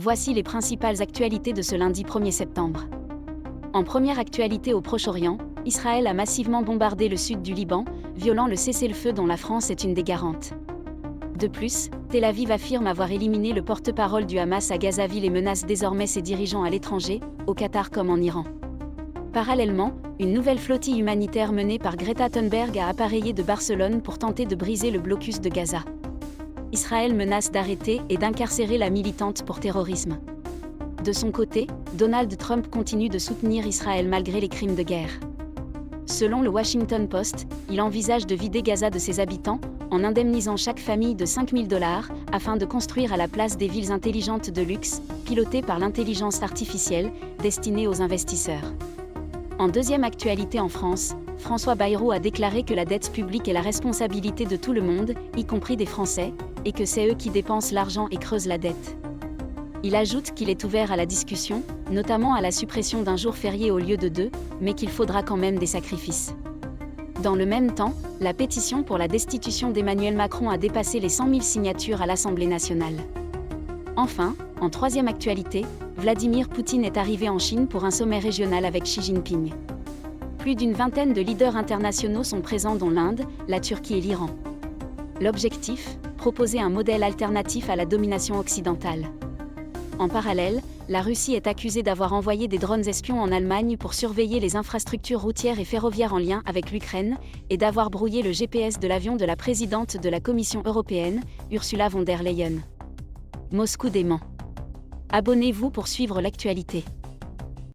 Voici les principales actualités de ce lundi 1er septembre. En première actualité au Proche-Orient, Israël a massivement bombardé le sud du Liban, violant le cessez-le-feu dont la France est une des garantes. De plus, Tel Aviv affirme avoir éliminé le porte-parole du Hamas à Gazaville et menace désormais ses dirigeants à l'étranger, au Qatar comme en Iran. Parallèlement, une nouvelle flottille humanitaire menée par Greta Thunberg a appareillé de Barcelone pour tenter de briser le blocus de Gaza. Israël menace d'arrêter et d'incarcérer la militante pour terrorisme. De son côté, Donald Trump continue de soutenir Israël malgré les crimes de guerre. Selon le Washington Post, il envisage de vider Gaza de ses habitants, en indemnisant chaque famille de $5 000, afin de construire à la place des villes intelligentes de luxe, pilotées par l'intelligence artificielle, destinées aux investisseurs. En deuxième actualité en France, François Bayrou a déclaré que la dette publique est la responsabilité de tout le monde, y compris des Français, et que c'est eux qui dépensent l'argent et creusent la dette. Il ajoute qu'il est ouvert à la discussion, notamment à la suppression d'un jour férié au lieu de 2, mais qu'il faudra quand même des sacrifices. Dans le même temps, la pétition pour la destitution d'Emmanuel Macron a dépassé les 100 000 signatures à l'Assemblée nationale. Enfin, en troisième actualité, Vladimir Poutine est arrivé en Chine pour un sommet régional avec Xi Jinping. Plus d'une vingtaine de leaders internationaux sont présents dont l'Inde, la Turquie et l'Iran. L'objectif, proposer un modèle alternatif à la domination occidentale. En parallèle, la Russie est accusée d'avoir envoyé des drones espions en Allemagne pour surveiller les infrastructures routières et ferroviaires en lien avec l'Ukraine, et d'avoir brouillé le GPS de l'avion de la présidente de la Commission européenne, Ursula von der Leyen. Moscou dément. Abonnez-vous pour suivre l'actualité.